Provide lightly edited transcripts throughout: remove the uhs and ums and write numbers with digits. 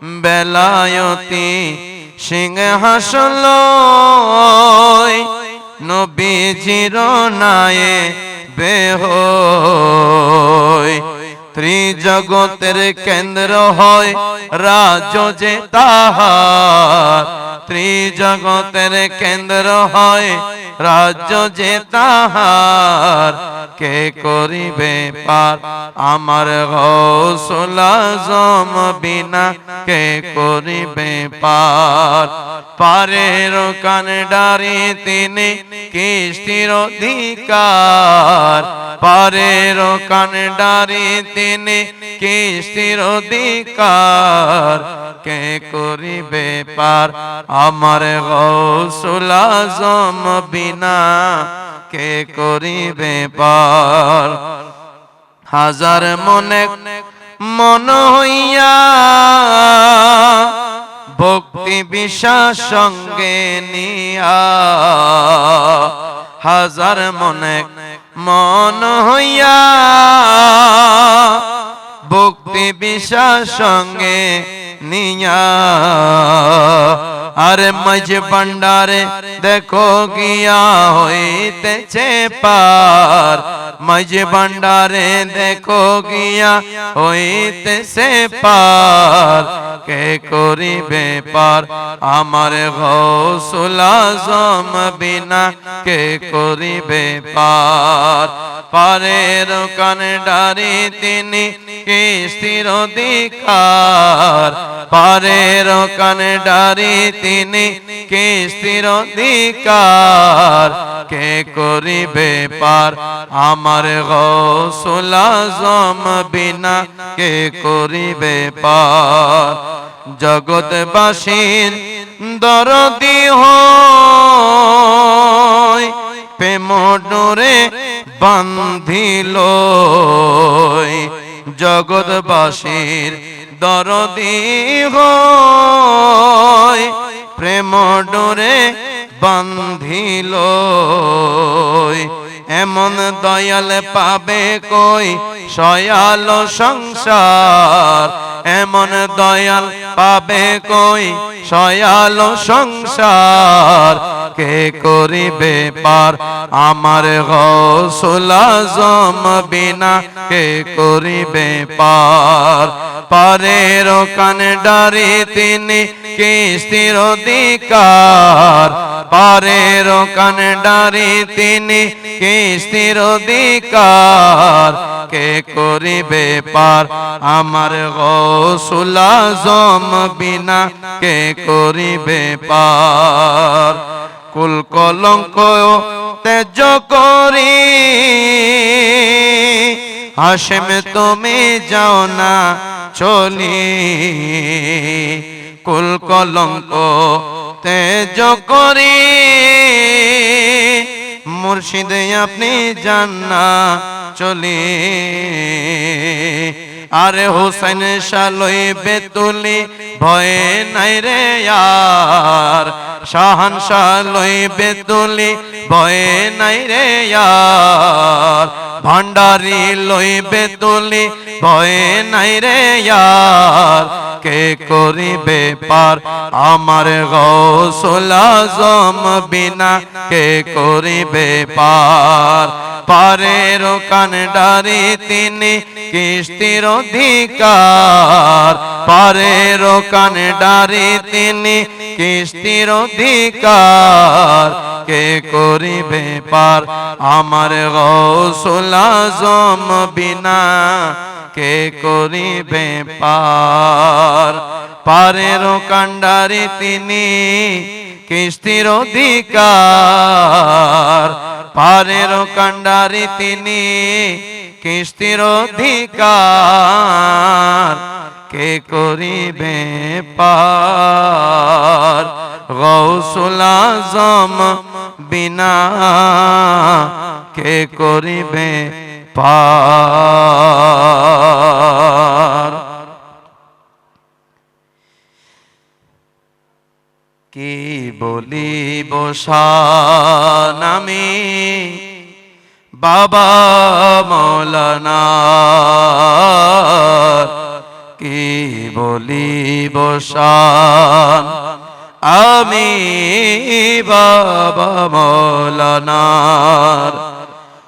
বেলায়তি সিংহাসন নবীজির নায়ে বেহই ত্রিজগতের কেন্দ্র হয় রাজ্য যে তাহার ত্রিজগতের কেন্দ্র হয় রাজ্য যে তাহার কে করিবে পার আমার গৌসুল আজম বিনা কে করিবে পার পারের কানডারি তিনি কিষ্টির অধিকার পারের কানডারি তিনি কিষ্টির অধিকার কে করিবে পার আমার গৌসুল আজম বিনা কে করিবে পার হাজার মনে মন হইয়া ভক্তি বিশ্বাস সঙ্গে নিয়া হাজার মনে মন হইয়া ভক্তি বিশ্বাস সঙ্গে নিয়া আরে মজ ভণ্ডারে দেখো গিয়া হইতেছে পার মজ ভণ্ডারে দেখো গিয়া হইতেছে পার কে করিবে পার আমার গৌসুল আজম বিনা কে করিবে পার পারের কানডারি তিনি কিষ্টির অধিকার পারের কানডারি তিনি কিষ্টির অধিকার কে করিবে পার আমার গৌসুল আজম বিনা কে করিবে পার জগৎবাসীর দরদি হয় প্রেম ডোরে বান্ধিল জগৎবাসীর দরদি হয় প্রেম ডোরে বান্ধিল এমন দয়াল পাবে কই সয়াল সংসার এমন দয়াল পাবে কই সয়াল সংসার কে করিবে পার আমার গৌসুল আজম বিনা কে করিবে পার পারের কানডারি তিনি কিষ্টির অধিকার পারের কানডারি তিনি কিষ্টির অধিকার কে করিবে পার আমার গৌসুল আজম বিনা কে করিবে পার কুল কলঙ্ক তেজ করি হাশেম তুমি যাও না চলি কুল কলঙ্ক তেজ করি মুর্শিদে আপনি যান না চলি আরে হোসেন শালই বেতুলি ভয়ে নাই রে यार শাহান শালই বেতুলি ভয়ে নাই রে यार ভান্ডারি লই বেতুলি ভয়ে নাই রে यार কে করিবে পার আমার গৌসুল আজম বিনা কে করিবে পার পারের কানডারি তিনি কিষ্টির অধিকার পারের কানডারি তিনি কিষ্টির অধিকার কে করিবে পার আমার গৌসুল আজম বিনা কে করিবে পার পারের কান্ডারি তিনি কিষ্টির অধিকার পারের কান্ডারি তিনি কিষ্টির অধিকার কে করিবে পার গৌসুল আজম বিনা কে করিবে পার কি বলিব শান আমি বাবা মৌলানা কি বলিব শান আমি বাবা মৌলানার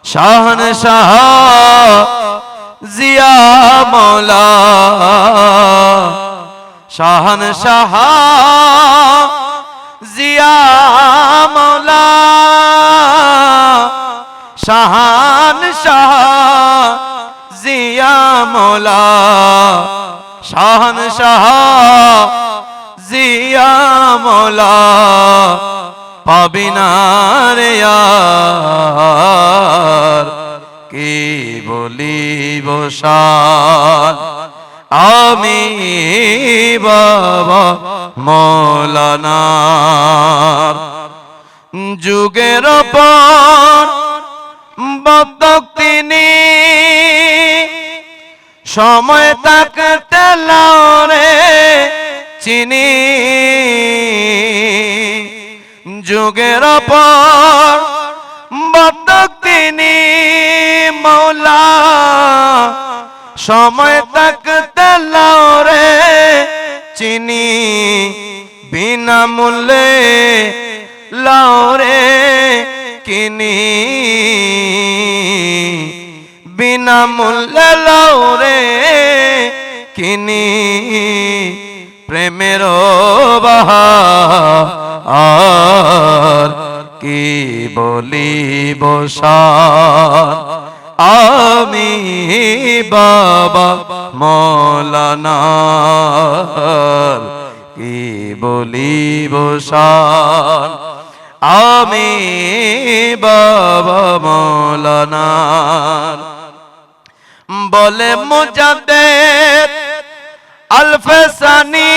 শাহনশাহ জিয়া মৌলা শাহনশাহ জিয়া মৌলা শাহনশাহ জিয়া মৌলা শাহনশাহ জিয়া মৌলা পাবিনারে ইয়ার কি বলিব শান আমি বাবা মৌলানার যুগের পর বদক তিনি সময় থাকতে লাউরে চিনি যুগের পর বদক তিনি মৌলা সময় থাকতে লাউরে চিনি বিনামূল্যে লাউরে কিনি বিনামূল্যে লাউরে কিনি প্রেমের বাহার কি বলিব শান আমি বাবা মৌলানার কি বলিব শান আমি বাবা মৌলানার বলে মুজাদ্দেদ আলফসানি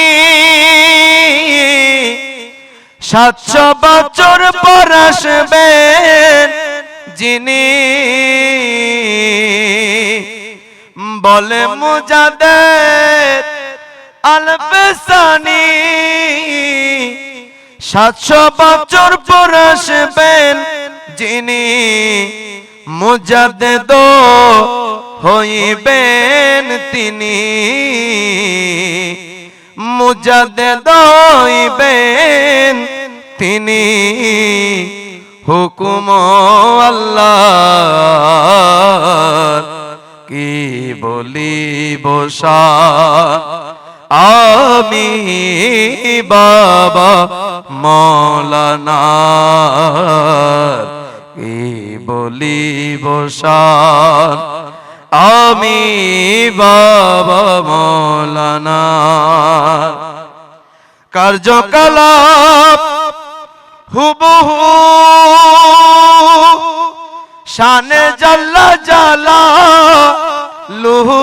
700 বছর পর আসবেন যিনি বলে মুজাদ্দেদ আলফসানি 700 বছর পর আসবেন যিনি মুজাদ্দেদ হইবেন তিনি মুজাদ্দেদ হইবেন তিনি হুকুম আল্লাহর কি বলিব শান আমি বাবা মৌলানার কি বলিব শান আমি বাবা মৌলানার কার্যকলাপ হুবহু শানে জাল্লা জালালুহু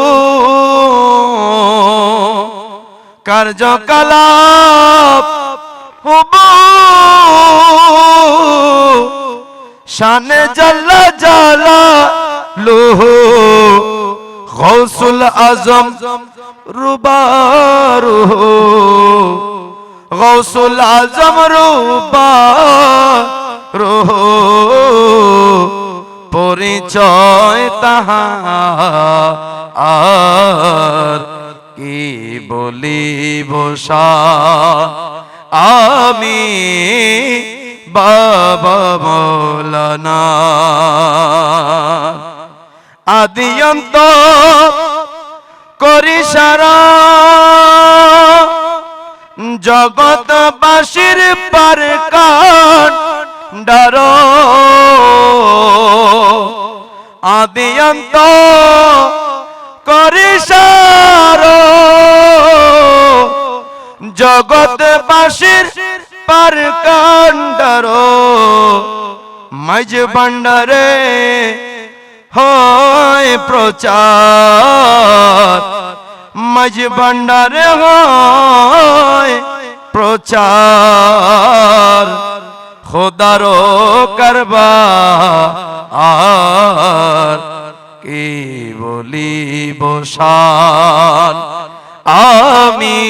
কার্যকলাপ হুবহু শানে জাল্লা জালালুহু গৌসুল আজম রুবারুহু গৌসুল আজম রুবারুহু পরিচয় তাহার কি বলিব শান আমি বাবা মৌলানার আদিয়ন্ত করি সারা জগৎবাসীর পার কান্ডার আদিয়ন্ত করি সারা জগৎবাসীর পার কান্ডার মাঝ ভান্ডারে হয় প্রচার মাঝ ভান্ডারে হয় প্রচার খোদারো কারবার কি বলিব শান আমি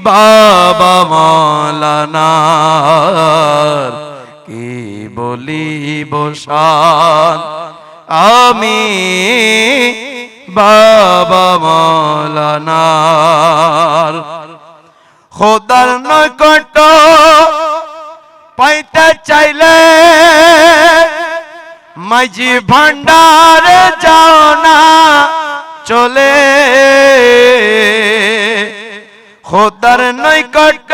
বাবা মৌলানার কি বলিব শান আমি বাবা মৌলানার খোদার নৈকট্য পাইতে চাইলে মাঝি ভান্ডারে যাও না চলে খোদার নৈকট্য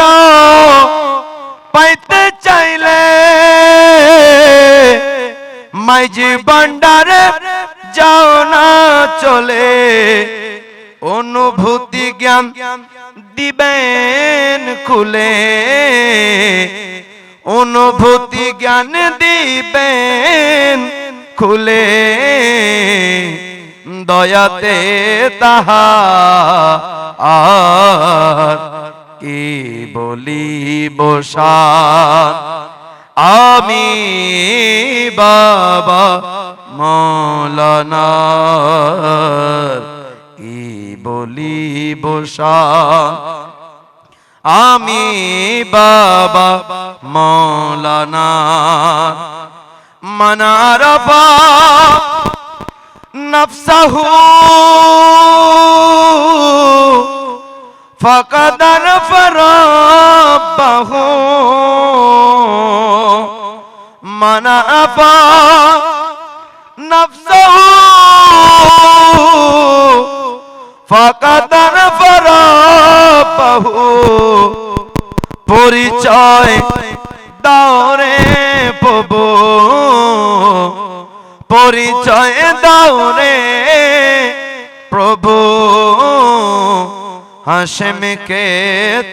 পাইতে চাইলে মাঝি ভান্ডারে যাও না চলে অনুভূতি জ্ঞান দিবেন খুলে অনুভূতি জ্ঞান দিবেন খুলে দয়াতে তাহার কি বলিব শান আমি বাবা মৌলানার কি বলিব শান আমি বাবা মৌলানার মান আরাফা নফসাহু ফাকাদ আরাফা রাব্বাহু মান আরাফা নফসাহু ফাকাদ আরাফা রাব্বাহু পরিচয় দাও রে প্রভু পরিচয় দাও রে প্রভু হাশেমকে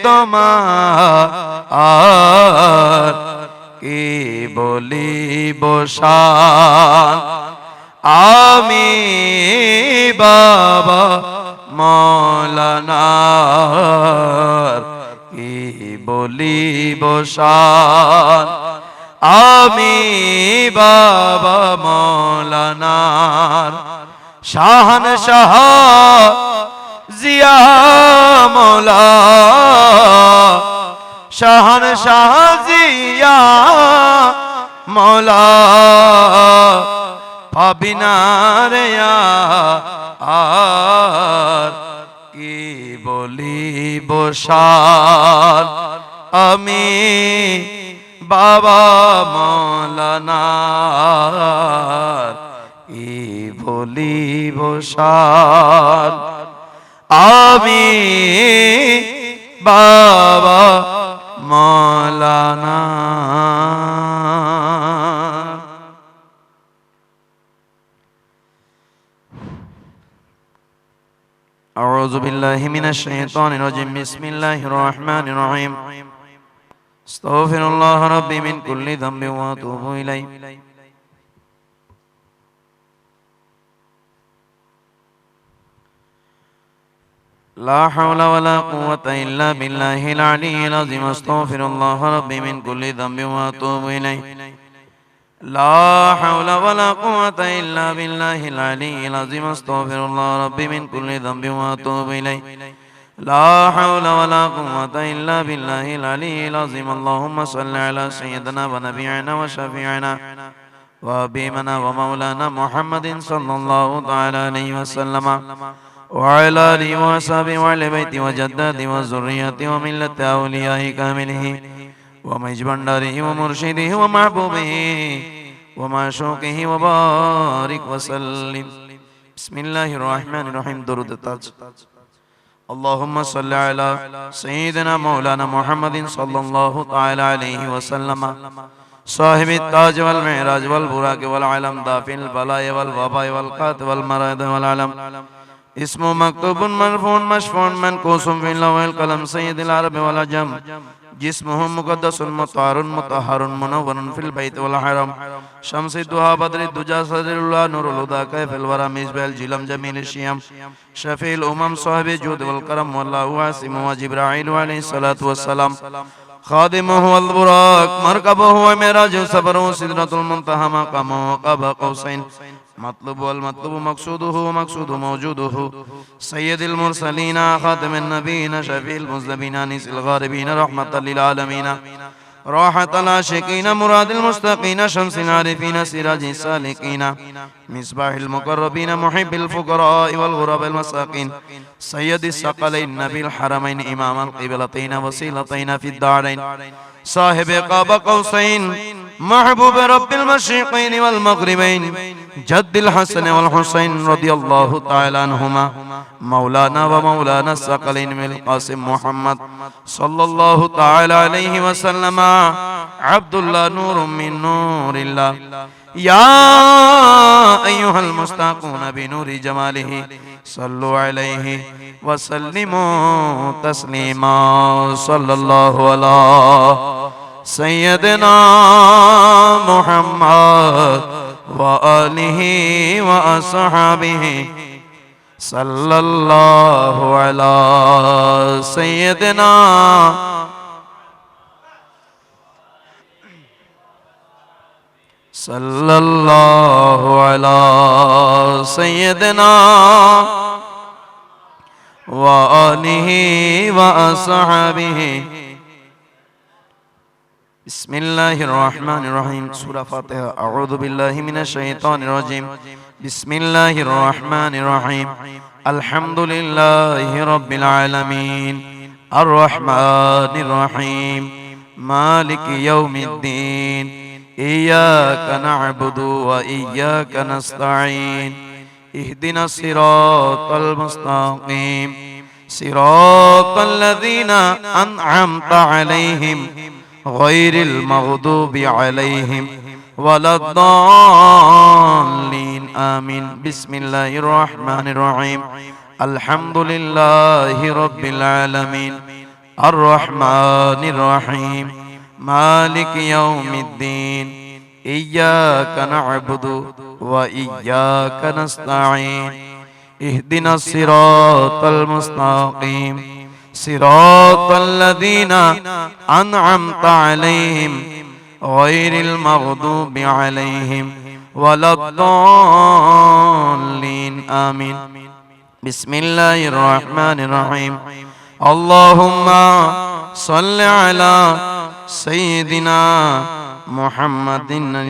তোমার কি বলিব শান আমি বাবা মৌলানার কি বলিব শান আমি বাবা মৌলানার শাহান শাহ জিয়া মৌলা শাহান শাহ জিয়া মৌলা পাবিনারে আর কি বলিব শান আমি বাবা মৌলানার কি বলিব শান আমি বাবা মৌলানা أعوذ بالله من الشيطان الرجيم بسم الله الرحمن الرحيم استغفر الله ربي من كل ذنب واتوب إليه لا حول ولا قوة إلا بالله العلي العظيم استغفر الله ربي من كل ذنب واتوب إليه لا حول ولا قوة إلا بالله العلي العظيم استغفر الله ربي من كل ذنب واتوب إليه لا حول ولا قوة إلا بالله العلي العظيم اللهم صل على سيدنا ونبينا وشفيعنا وحبيبنا ومولانا محمد صلى الله تعالى عليه وسلم وعلى آله وصحبه وعلى بيته وجداته وذريته وملة أوليائه كامله ومجبندره ومرشده ومحبوبه ومعشوقه وبارك وسلم بسم الله الرحمن الرحيم درود التاج اللهم صل على سيدنا مولانا محمد صلى الله تعالى عليه وسلم صاحب التاج والمعراج والبراق والعلم دافع البلاء والوباء والقات والمرض والعلم اسمه مكتوب مرفوع مشفوع منكوس في اللوح القلم سيد العرب والعجم جسمه مقدس مطهر مطهر منور في البيت والحرم شمس الضحى بدر الدجى صدر الله نور الهدى كيف الورى مصباح الجلم جميل الشيم شفيع الامم صاحب الجود والكرم والله عاصم وجبرائيل عليه الصلاه والسلام خادمه والبراق مركبه ومعراج سفره سدرة المنتهى مقامه قاب قوسين مطلوب والمطلوب مقصوده ومقصود موجوده سيد المرسلين خاتم النبيين شفيع المذنبين انيس الغاربين رحمة للعالمين راحة العاشقين مراد المستقين شمس العارفين سراج السالكين مصباح المقربين محب الفقراء والغرباء المساكين سيد الثقلين نبي الحرمين إمام القبلتين وسيلتين في الدارين صاحب قاب قوسين محبوب رب المشرقين والمغربين جد الحسن والحسين رضي الله تعالى عنهما مولانا ومولانا الثقلين من القاسم محمد صلى الله تعالى عليه وسلم عبد الله نور من نور الله يا أيها المستاقون بنور جماله صلوا عليه وسلموا تسليما صلى الله على سيدنا محمد وآله وأصحابه صلى الله على سيدنا صلى الله على سيدنا وآله وأصحابه بسم الله الرحمن الرحيم سورة فاتحة أعوذ بالله من الشيطان الرجيم بسم الله الرحمن الرحيم الحمد لله رب العالمين الرحمن الرحيم مالك يوم الدين إياك نعبد وإياك نستعين اهدنا الصراط المستقيم صراط الذين أنعمت عليهم غير المغضوب عليهم ولا الضالين آمين بسم الله الرحمن الرحيم الحمد لله رب العالمين الرحمن الرحيم مالك يوم الدين إياك نعبد وإياك نستعين اهدنا الصراط المستقيم صراط الذين أنعمت عليهم غير المغضوب عليهم ولا الضالين آمين بسم الله الرحمن الرحيم اللهم صل على سيدنا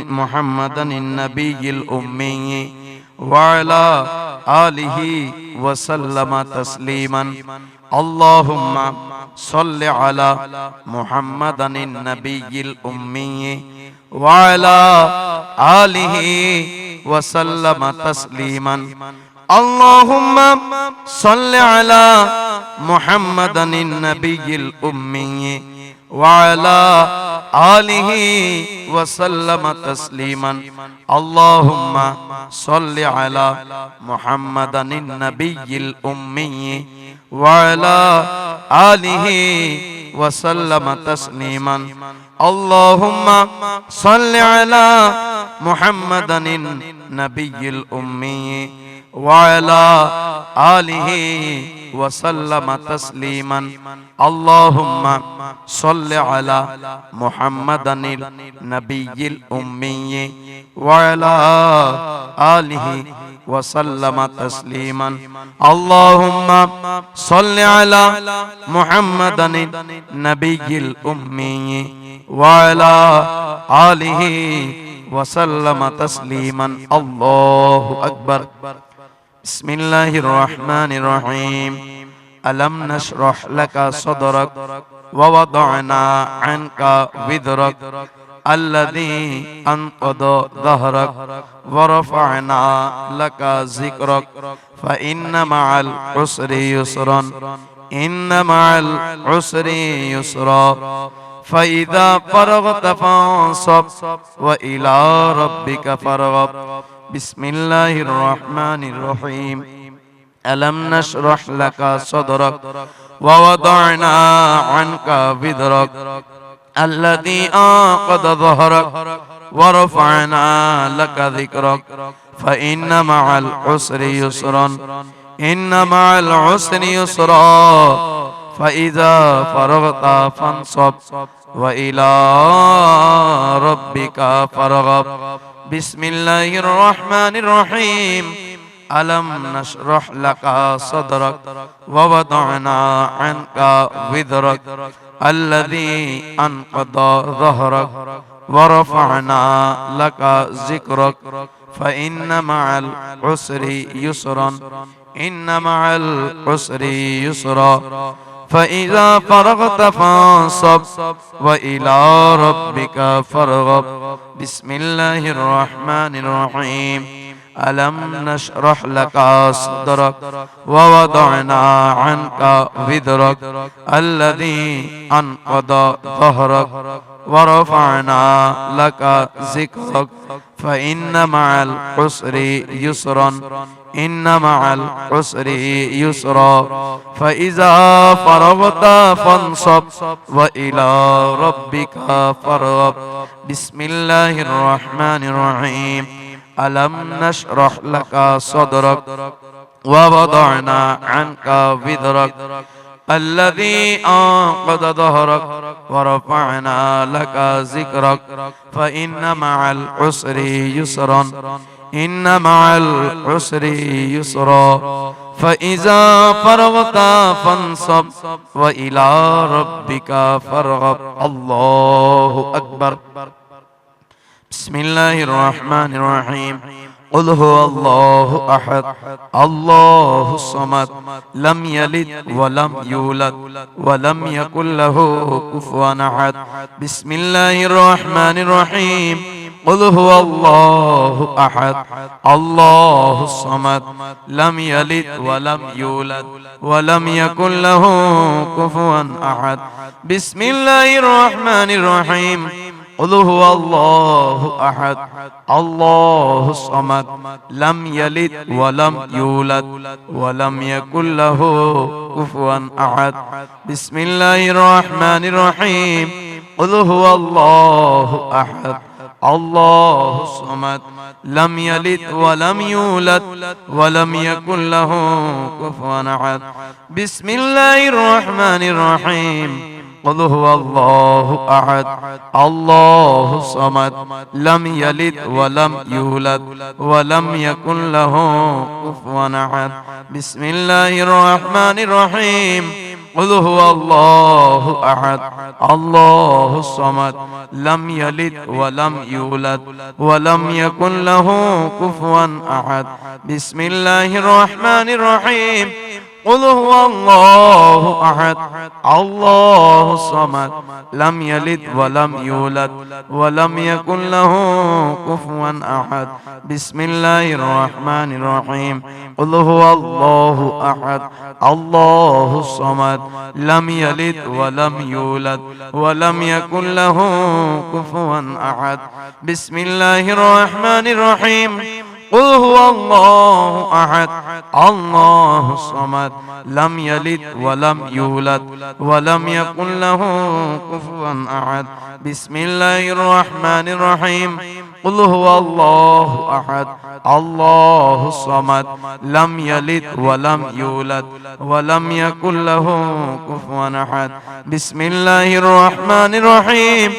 محمد النبي الأمي وعلى آله وسلم تسليما اللهم صل على محمد النبي الأمي وعلى آله وسلم تسليما اللهم صل على محمد النبي الأمي وعلى آله وسلم تسليما اللهم صل على محمد النبي الأمي وعلى آله وسلم تسليما اللهم صل على محمد النبي الأمي وعلى آله وسلم تسليما اللهم صل على محمد النبي الأمي وعلى آله وسلم تسليما اللهم صل على محمد النبي الأمي وعلى آله وسلم تسليما الله أكبر بسم الله الرحمن الرحيم ألم نشرح لك صدرك ووضعنا عنك وزرك الذي أنقض ظهرك ورفعنا لك ذكرك فإن مع العسر يسرا إن مع العسر يسرا فإذا فرغت فانصب وإلى ربك فارغب بسم الله الرحمن الرحيم ألم نشرح لك صدرك ووضعنا عنك وزرك الذي أنقض ظهرك ورفعنا لك ذكرك فإن مع العسر يسرا إن مع العسر يسرا فإذا فرغت فانصب وإلى ربك فارغب بسم الله الرحمن الرحيم ألم نشرح لك صدرك ووضعنا عنك وزرك الذي أنقض ظهرك ورفعنا لك ذكرك فإن مع العسر يسرا إن مع العسر يسرا فإذا فرغت فانصب وإلى ربك فارغب بسم الله الرحمن الرحيم ألم نشرح لك صدرك ووضعنا عنك وزرك الذي أنقض ظهرك ورفعنا لك ذكرك فإن مع العسر يسرا إن مع العسر يسرا فإذا فرغت فانصب وإلى ربك فارغب بسم الله الرحمن الرحيم ألم نشرح لك صدرك ووضعنا عنك وزرك الذي أنقض ظهرك ورفعنا لك ذكرك فإن مع العسر يسرا إن مع العسر يسرا فإذا فرغت فانصب وإلى ربك فارغب الله أكبر بسم الله الرحمن الرحيم قل هو الله أحد الله الصمد لم يلد ولم يولد ولم يكن له كفوا أحد بسم الله الرحمن الرحيم قل هو الله أحد الله الصمد لم يلد ولم يولد ولم يكن له كفوا أحد بسم الله الرحمن الرحيم قل هو الله أحد الله الصمد لم يلد ولم يولد ولم يكن له كفوا أحد بسم الله الرحمن الرحيم قل هو الله أحد الله الصمد لم يلد ولم يولد ولم يكن له كفوا أحد بسم الله الرحمن الرحيم قل هو الله أحد الله الصمد لم يلد ولم يولد ولم يكن له كفوا أحد بسم الله الرحمن الرحيم قل هو الله أحد الله الصمد لم يلد ولم يولد ولم يكن له كفوا أحد بسم الله الرحمن الرحيم قل هو الله أحد الله الصمد لم يلد ولم يولد ولم يكن له كفوا أحد بسم الله الرحمن الرحيم قل هو الله أحد الله الصمد لم يلد ولم يولد ولم يكن له كفوا أحد بسم الله الرحمن الرحيم قل هو الله أحد الله الصمد لم يلد ولم يولد ولم يكن له كفوا أحد بسم الله الرحمن الرحيم قل هو الله أحد الله الصمد لم يلد ولم يولد ولم يكن له كفوا أحد بسم الله الرحمن الرحيم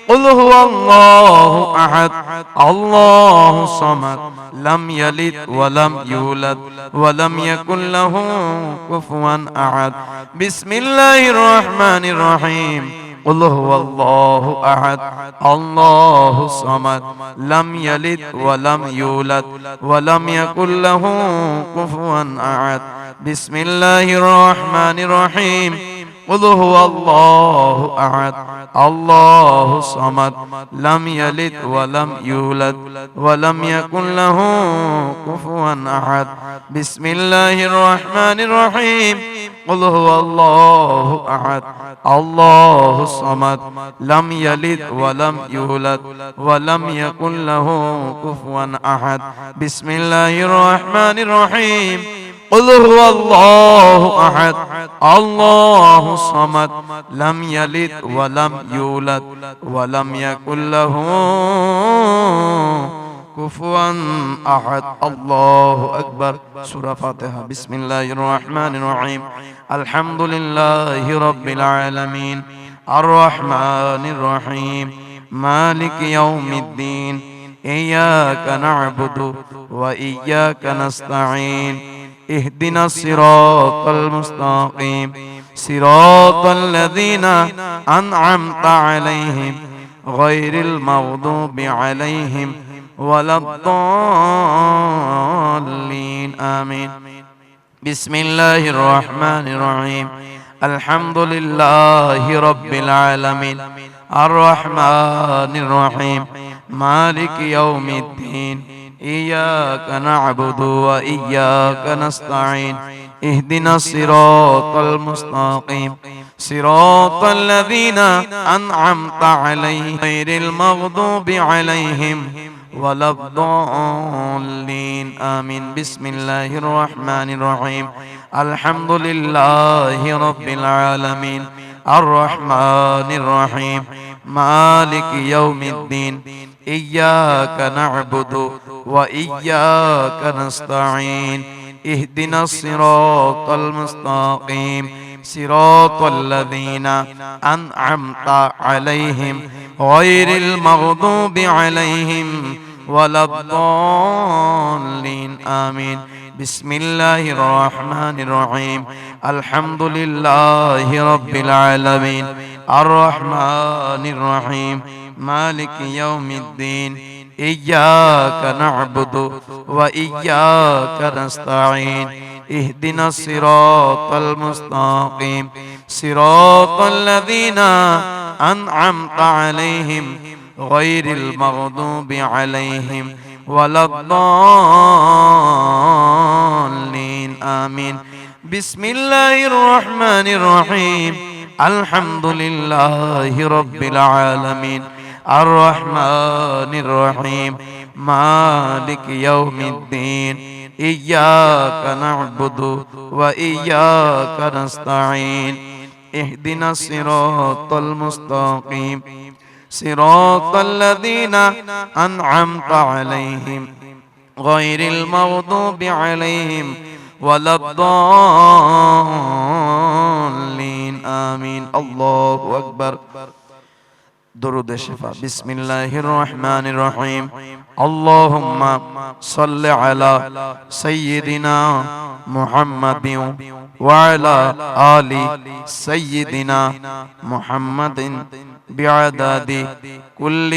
قل هو الله أحد الله الصمد لم يلد ولم يولد ولم يكن له كفوا أحد بسم الله الرحمن الرحيم قل هو الله أحد الله الصمد لم يلد ولم يولد ولم يكن له كفوا أحد بسم الله الرحمن الرحيم قل هو الله أحد الله الصمد لم يلد ولم يولد ولم يكن له كفوا أحد بسم الله الرحمن الرحيم قل هو الله أحد الله الصمد لم يلد ولم يولد ولم يكن له كفوا أحد بسم الله الرحمن الرحيم قل هو الله أحد الله الصمد لم يلد ولم يولد ولم يكن له كفوا أحد الله أكبر سورة فاتحة بسم الله الرحمن الرحيم الحمد لله رب العالمين الرحمن الرحيم مالك يوم الدين إياك نعبد وإياك نستعين اهدنا الصراط المستقيم صراط الذين أنعمت عليهم غير المغضوب عليهم ولا الضالين آمين بسم الله الرحمن الرحيم الحمد لله رب العالمين الرحمن الرحيم مالك يوم الدين إياك نعبد وإياك نستعين اهدنا الصراط المستقيم صراط الذين أنعمت عليهم غير المغضوب عليهم ولا الضالين آمين بسم الله الرحمن الرحيم الحمد لله رب العالمين الرحمن الرحيم مالك يوم الدين إياك نعبد وإياك نستعين اهدنا الصراط المستقيم صراط الذين أنعمت عليهم غير المغضوب عليهم ولا الضالين آمين بسم الله الرحمن الرحيم الحمد لله رب العالمين الرحمن الرحيم مالك يوم الدين إياك نعبد وإياك نستعين اهدنا الصراط المستقيم صراط الذين أنعمت عليهم غير المغضوب عليهم ولا الضالين آمين بسم الله الرحمن الرحيم الحمد لله رب العالمين الرحمن الرحيم مالك يوم الدين إياك نعبد وإياك نستعين اهدنا الصراط المستقيم صراط الذين أنعمت عليهم غير المغضوب عليهم ولا الضالين آمين الله أكبر درود الشفاء بسم الله الرحمن الرحيم اللهم صل على سيدنا محمد وعلى آل سيدنا محمد بعدد كل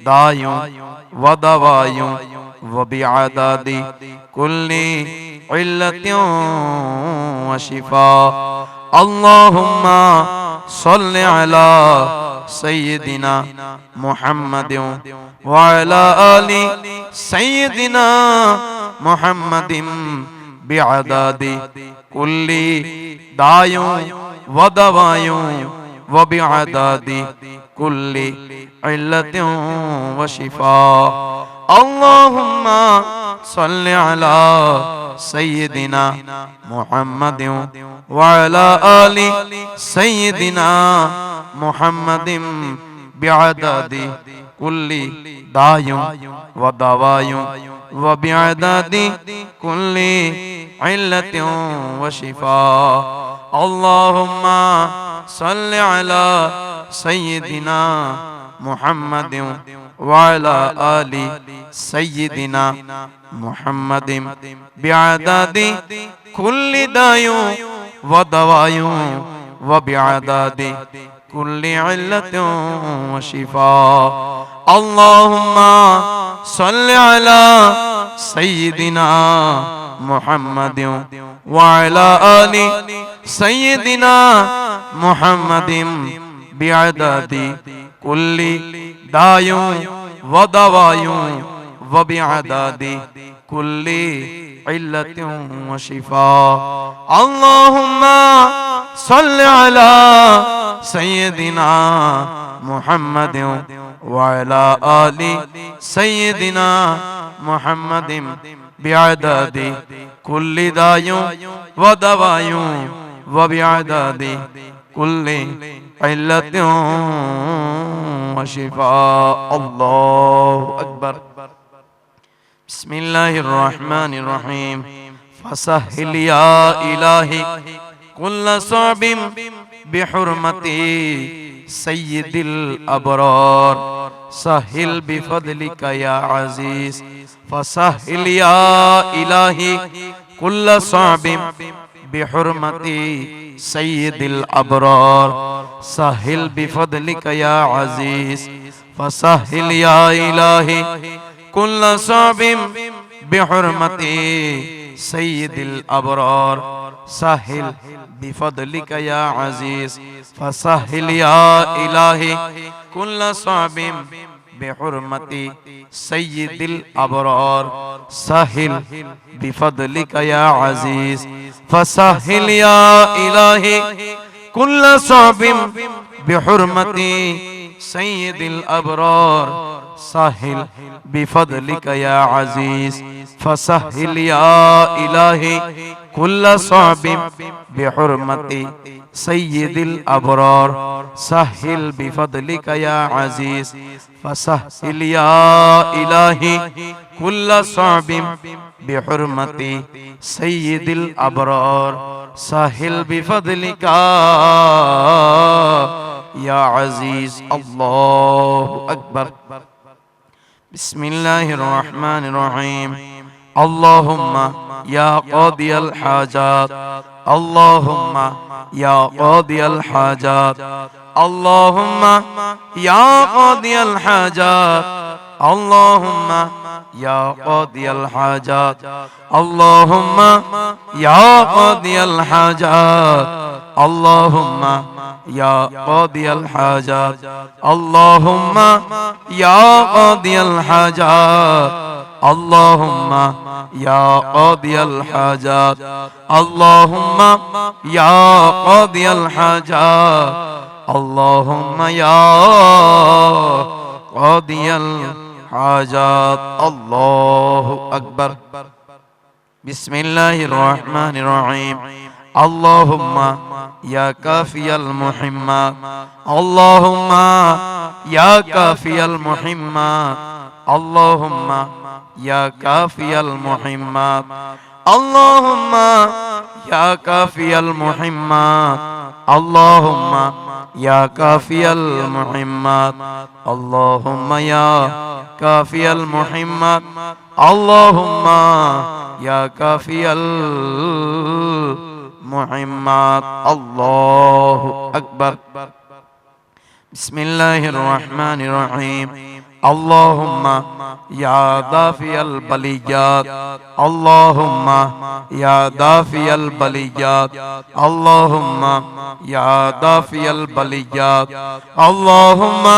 داء ودواء وبعدد كل علة وشفاء اللهم صل على سيدنا محمد وعلى آل سيدنا محمد بعدد كل داء ودواء وبعدد كل علة وشفاء اللهم صل على سيدنا محمد وعلى آل سيدنا محمد بعدد كل داء ودواء وبعدد كل علة وشفاء اللهم صل على سيدنا محمد وعلى آل سيدنا محمد بعدد كل داء ودواء وبعدد كل علة وشفاء اللهم صل على سيدنا محمد وعلى آل سيدنا محمد بعدد كل داء ودواء وبعدد كل علة وشفاء اللهم صل على سيدنا محمد وعلى آل سيدنا محمد بعدد كل داء ودواء وبعدد كل علة وشفاء الله أكبر بسم الله الرحمن الرحيم فسهل يا إلهي كل صعب بحرمة سيد الأبرار সাহিল বিফদলিকা ইয়া আজিজ ফাসাহিল ইয়া ইলাহি কুল্লা সাবিম বিহুরমতি সাইয়্যিদিল আবরার সাহিল বিফদলিকা ইয়া আজিজ ফাসাহিল ইয়া ইলাহি কুল্লা সাবিম বিহুরমতি সাইয়্যিদিল আবরার সাহিল বিফদলিকা ইয়া আজিজ ফাসাহিল ইয়া ইলাহি কুল্লা সাবিম বিহুরমতি সাইয়্যিদিল আবরার সাহিল বিফদলিকা ইয়া আজিজ ফাসাহিল ইয়া ইলাহি কুল্লা সাবিম বিহুরমতি সাইয়্যিদিল আবরার সাহিল বিফদলিকা ইয়া আজিজ ফাসাহিল ইয়া ইলাহি কুল্লা সাবিম বিহুরমতি সাইয়্যিদিল আবরার সাহিল বিফদলিকা ইয়া আজিজ ফাসাহিল ইয়া ইলাহি কুল্লা সাবিম বিহুরমতি সাইয়্যিদিল আবরার সাহিল বিফদলিকা ইয়া আজিজ আল্লাহু আকবার বিসমিল্লাহির রহমানির রহিম আল্লাহুম্মা ইয়া কাদিয়াল হাজাত আল্লাহুম্মা ইয়া কাদিয়াল হাজাত আল্লাহুম্মা ইয়া কাদিয়াল হাজাত আল্লাহুম্মা ইয়া কাদিয়াল হাজাত আল্লাহুম্মা ইয়া কাদিয়াল হাজাত আল্লাহুম্মা ইয়া কাদিয়াল হাজাত আল্লাহুম্মা ইয়া কাদিয়াল হাজাত আল্লাহুম্মা ইয়া কাদিয়াল হাজাত আল্লাহুম্মা ইয়া কাদিয়াল হাজাত আল্লাহুম্মা ইয়া কাদিয়াল হাজাত আল্লাহু আকবার বিসমিল্লাহির রহমানির রহিম আল্লাহুম্মা ইয়া কাফিয়াল মুহিম্মাত আল্লাহুম্মা ইয়া কাফিয়াল মুহিম্মাত আল্লাহুম্মা ইয়া কাফিয়াল মুহিম্মাত আল্লাহুম্মা ইয়া কাফিয়াল মুহিম্মাত আল্লাহুম্মা ইয়া কাফিয়াল মুহিম্মাত আল্লাহুম্মা ইয়া কাফিয়াল মুহিম্মাত আল্লাহুম্মা ইয়া কাফিয়াল মুহিম্মাত আল্লাহু আকবার বিসমিল্লাহির রহমানির রহিম আল্লাহুম্মা ইয়া দাফিয়াল বালিয়াত আল্লাহুম্মা ইয়া দাফিয়াল বালিয়াত আল্লাহুম্মা ইয়া দাফিয়াল বালিয়াত আল্লাহুম্মা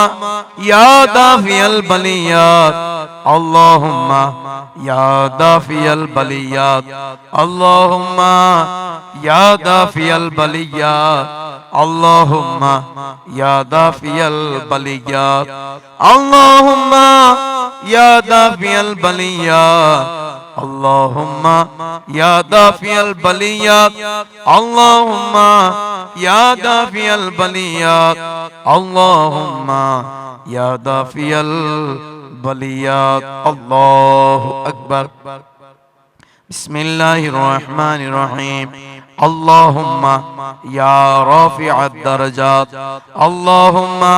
ইয়া দাফিয়াল বালিয়াত আল্লাহুম্মা ইয়া দাফিয়াল বালিয়াত আল্লাহুম্মা ইয়া দাফিয়াল বালিয়াত আল্লাহুম্মা ইয়া দাফিয়াল বালিয়াত আল্লাহুম্মা ইয়া দাফিয়াল বালিয়াত আল্লাহুম্মা ইয়া দাফিয়াল বালিয়াত আল্লাহুম্মা ইয়া দাফিয়াল বালিয়াত আল্লাহুম্মা ইয়া দাফিয়াল বালিয়াত আল্লাহু আকবার বিসমিল্লাহির রহমানির রহিম আল্লাহুম্মা ইয়া রাফিআদ দারাজাত আল্লাহুম্মা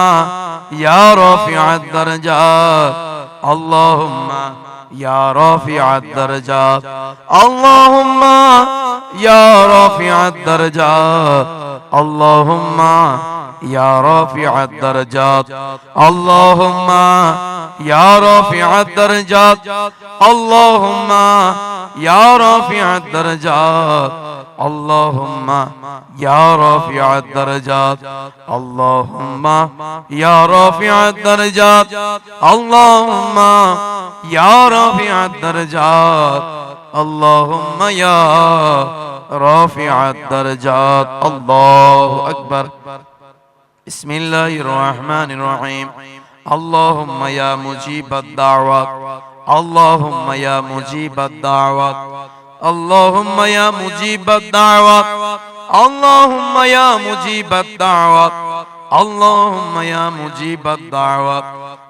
ইয়া রাফিআদ দারাজাত আল্লাহুম্মা ইয়া রাফিআদ দারাজাত আল্লাহুম্মা ইয়া রাফিআদ দারাজাত আল্লাহুম্মা ইয়া রাফিআদ দারাজাত আল্লাহুম্মা ইয়া রাফিআদ দারাজাত আল্লাহুম্মা ইয়া রাফিআদ দারাজাত আল্লাহুম্মা ইয়া রাফিআদ দারাজাত আল্লাহুম্মা ইয়া রাফিআদ দারাজাত আল্লাহুম্মা ইয়া রাফিআদ দারাজাত আল্লাহুম্মা ইয়া রাফিআদ দারাজাত আল্লাহু আকবার বিসমিল্লাহির রহমানির রহিম আল্লাহুম্মা ইয়া মুজিবাদ দাওয়াত আল্লাহুম্মা ইয়া মুজিবাদ দাওয়াত اللهم يا مجيب الدعوات اللهم يا مجيب الدعوات اللهم يا مجيب الدعوات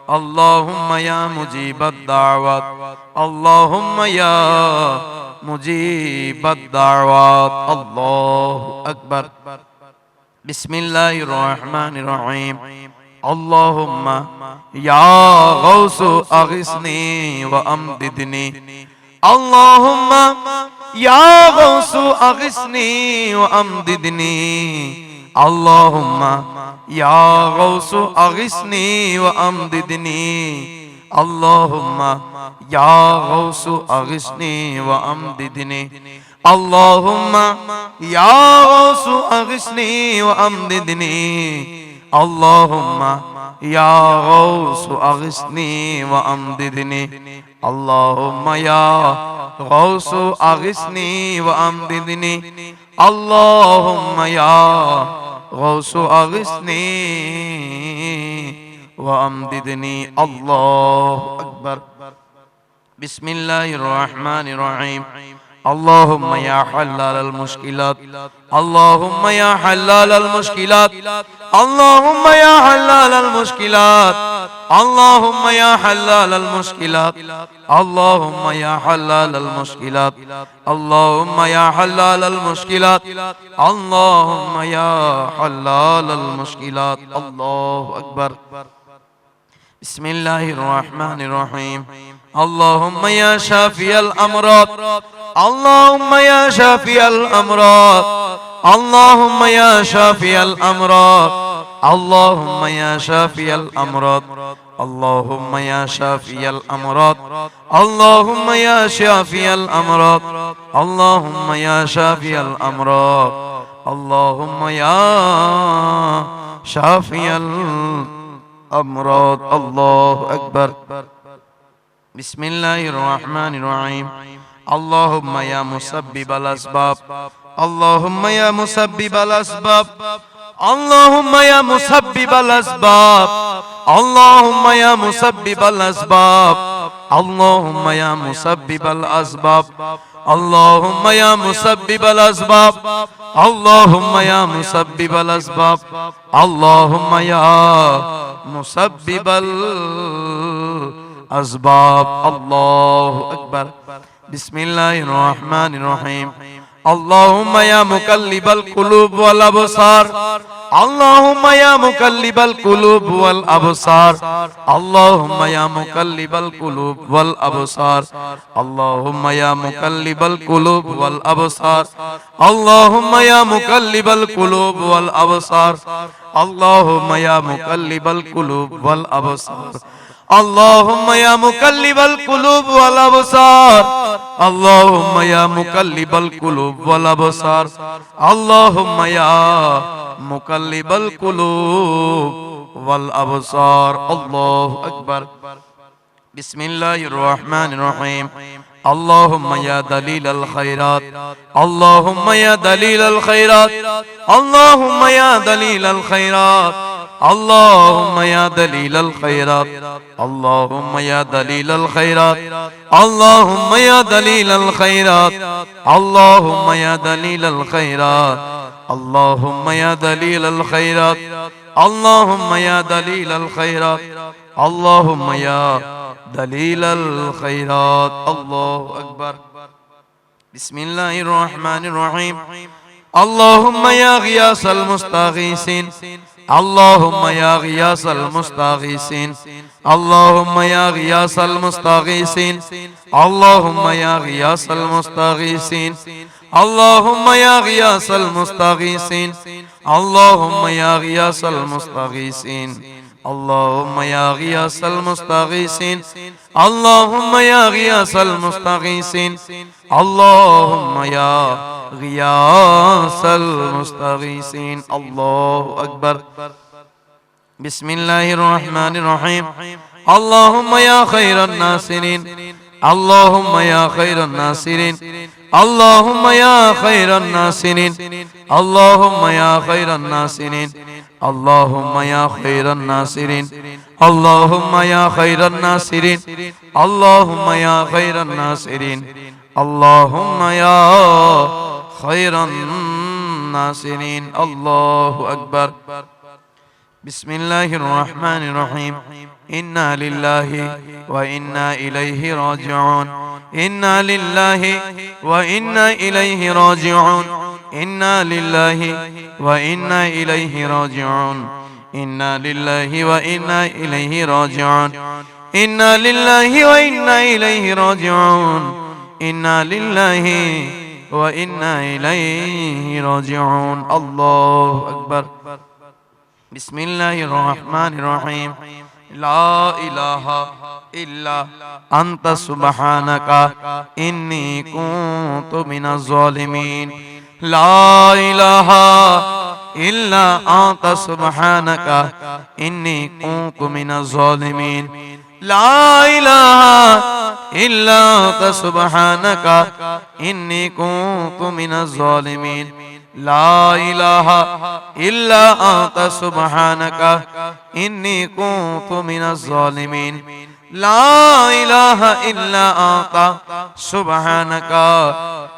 اللهم يا مجيب الدعوات اللهم يا مجيب الدعوات الله أكبر بسم الله الرحمن الرحيم আল্লাহুম্মা ইয়া গাউসু আগিসনি ওয়া আমদিদনি আল্লাহুম্মা ইয়া গাউসু আগিসনি ওয়া আমদিদনি আল্লাহুম্মা ইয়া গাউসু আগিসনি ওয়া আমদিদনি আল্লাহুম্মা ইয়া গাউসু আগিসনি ওয়া আমদিদনি আল্লাহুম্মা ইয়া গাউসু আগিসনি ওয়া আমদিদনি আল্লাহুম্মা ইয়া গাউসু আগিসনি ওয়া আমদিদনি আল্লাহুম্মা ইয়া গাউসু আগিসনি ওয়া আমদিদনি আল্লাহুম্মা ইয়া গাউসু আগিসনি ওয়া আমদিদনি আল্লাহু আকবার বিসমিল্লাহির রহমানির রহিম اللهم يا حلال المشكلات اللهم يا حلال المشكلات اللهم يا حلال المشكلات اللهم يا حلال المشكلات اللهم يا حلال المشكلات اللهم يا حلال المشكلات اللهم يا حلال المشكلات الله أكبر بسم الله الرحمن الرحيم اللهم يا شافي الأمراض اللهم يا شافي الأمراض اللهم يا شافي الأمراض اللهم يا شافي الأمراض اللهم يا شافي الأمراض اللهم يا شافي الأمراض اللهم يا شافي الأمراض اللهم يا شافي الأمراض الله أكبر بسم الله الرحمن الرحيم اللهم يا مسبب الأسباب اللهم يا مسبب الأسباب اللهم يا مسبب الأسباب اللهم يا مسبب الأسباب اللهم يا مسبب الأسباب اللهم يا مسبب الأسباب اللهم يا مسبب الأسباب اللهم يا مسبب الأسباب الله أكبر بسم الله الرحمن الرحيم اللهم يا مقلب القلوب والأبصار اللهم يا مقلب القلوب والأبصار اللهم يا مقلب القلوب والأبصار اللهم يا مقلب القلوب والأبصار اللهم يا مقلب القلوب والأبصار اللهم يا مقلب القلوب والأبصار اللهم يا مقلب القلوب والأبصار اللهم يا مقلب القلوب والأبصار اللهم يا مقلب القلوب والأبصار الله أكبر بسم الله الرحمن الرحيم اللهم يا دليل الخيرات اللهم يا دليل الخيرات اللهم يا دليل الخيرات اللهم يا دليل الخيرات اللهم يا دليل الخيرات اللهم يا دليل الخيرات اللهم يا دليل الخيرات اللهم يا دليل الخيرات اللهم يا دليل الخيرات اللهم يا دليل الخيرات الله أكبر بسم الله الرحمن الرحيم اللهم يا غياث المستغيثين اللهم يا غياث المستغيثين اللهم يا غياث المستغيثين اللهم يا غياث المستغيثين اللهم يا غياث المستغيثين اللهم يا غياث المستغيثين اللهم يا غياث المستغيثين اللهم يا غياث المستغيثين اللهم يا غياث المستغيثين الله أكبر بسم الله الرحمن الرحيم اللهم يا خير الناصرين اللهم يا خير الناصرين اللهم يا خير الناصرين اللهم يا خير الناصرين اللهم يا خير الناصرين اللهم يا خير الناصرين اللهم يا خير الناصرين اللهم يا خير الناصرين الله أكبر بسم الله الرحمن الرحيم إنا لله وإنا إليه راجعون إنا لله وإنا إليه راجعون إنا لله وإنا إليه راجعون إنا لله وإنا إليه راجعون إنا لله وإنا إليه راجعون إنا لله وإنا إليه راجعون الله أكبر بسم الله الرحمن الرحيم لا إله إلا أنت سبحانك إني كنت من الظالمين لا إله إلا أنت سبحانك إني كنت من الظالمين لا إله إلا أنت سبحانك إني كنت من الظالمين لا إله إلا أنت سبحانك إني كنت من الظالمين لا إله إلا أنت سبحانك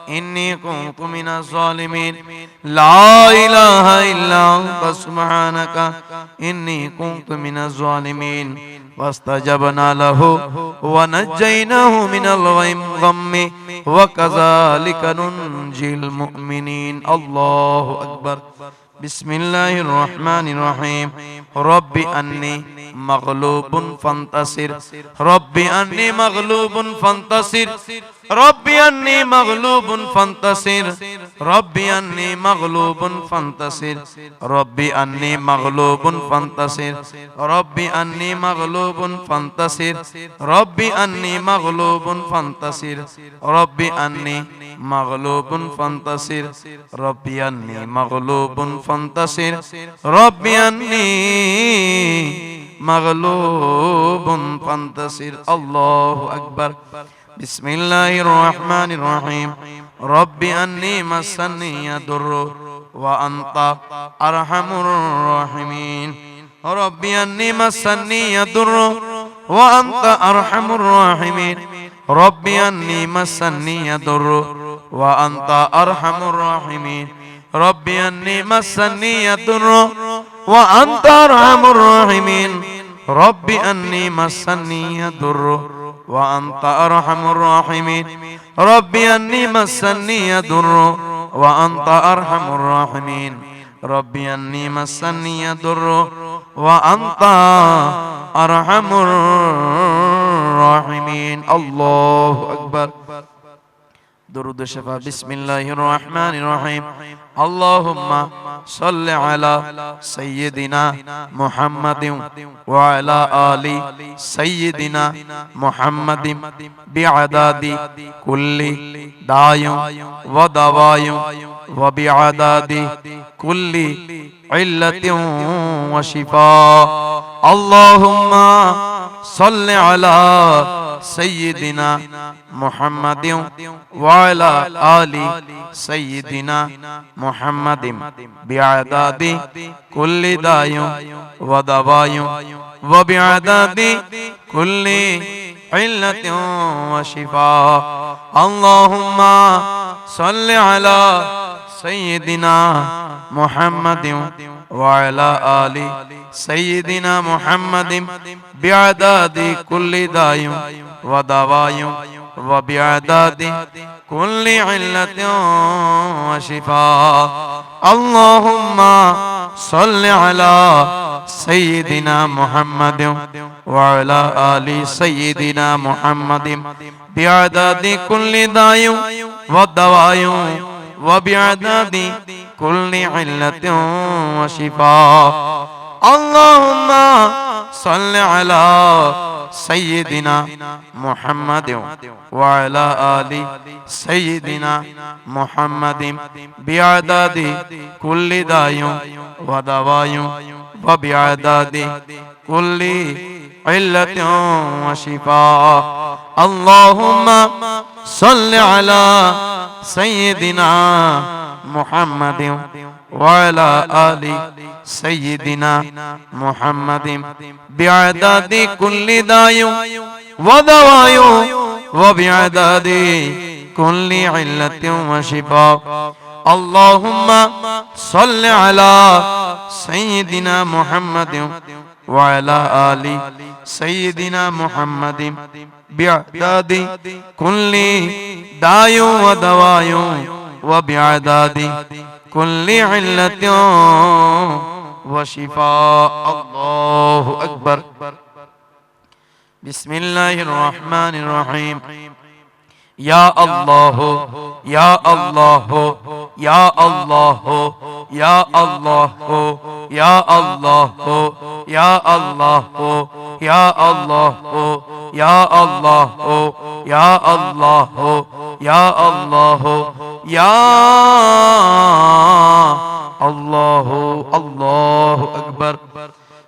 إني كنت من الظالمين لا إله إلا أنت سبحانك إني كنت من الظالمين واستجبنا له ونجيناه من الغم وكذلك ننجي المؤمنين الله أكبر بسم الله الرحمن الرحيم رب أني مغلوب فانتصر رب أني مغلوب فانتصر رب أني مغلوب فانتصر رب أني مغلوب فانتصر رب أني مغلوب فانتصر رب أني مغلوب فانتصر رب أني مغلوب فانتصر رب أني مغلوب فانتصر رب أني مغلوب فانتصر رب أني مغلوب فانتصر الله أكبر بسم الله الرحمن الرحيم رب أني مسني يضر وأنت أرحم الراحمين رب أني مسني يضر وأنت أرحم الراحمين رب أني مسني يضر وأنت أرحم الراحمين رب أني مسني يضر وأنت أرحم الراحمين رب أني مسني يضر وأنت أرحم الراحمين رب أني مسني يضر وأنت أرحم الراحمين رب أني مسني يضر وأنت أرحم الراحمين الله أكبر درود الشفاء بسم الله الرحمن الرحيم اللهم صل على سيدنا محمد وعلى آل سيدنا محمد بعدد كل داء ودواء وبعدد كل علة وشفاء اللهم صل على سيدنا محمد وعلى آل سيدنا محمد بعدد كل داء ودواء وبعدد كل علة وشفاء اللهم صل على سيدنا محمد وعلى آل سيدنا محمد بعدد كل داء ودواء وبعدد كل علة وشفاء اللهم صل على سيدنا محمد وعلى آل سيدنا محمد بعدد كل داء ودواء وبعدد كل علة وشفاء اللهم صل على سيدنا محمد وعلى آل سيدنا محمد بعدد كل داء ودواء وبعدد كل علة وشفاء اللهم صل على سيدنا محمد وعلى آل سيدنا محمد بعدد كل داء ودواء وبعدد كل علة وشفاء اللهم صل على سيدنا محمد وعلى آل سيدنا محمد بعدد كل داء ودواء وبعدد كل علة وشفاء. الله أكبر. بسم الله الرحمن الرحيم. يا الله يا الله يا الله يا الله يا الله يا الله يا الله يا الله يا الله يا الله يا الله. الله أكبر.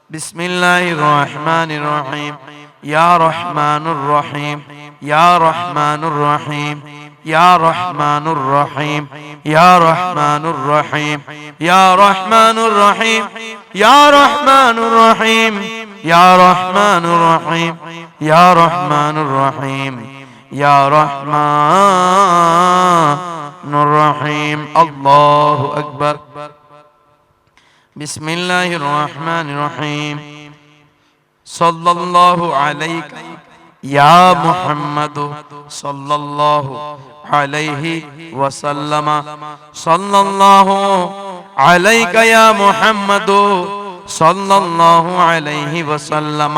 بسم الله الرحمن الرحيم. يا رحمن الرحيم يا رحمن الرحيم يا رحمن الرحيم يا رحمن الرحيم يا رحمن الرحيم يا رحمن الرحيم يا رحمن الرحيم يا رحمن الرحيم يا رحمن الرحيم. الله أكبر. بسم الله الرحمن الرحيم. صلى الله عليك يا محمد صلى الله عليه وسلم. صلى الله عليك يا محمد صلى الله عليه وسلم.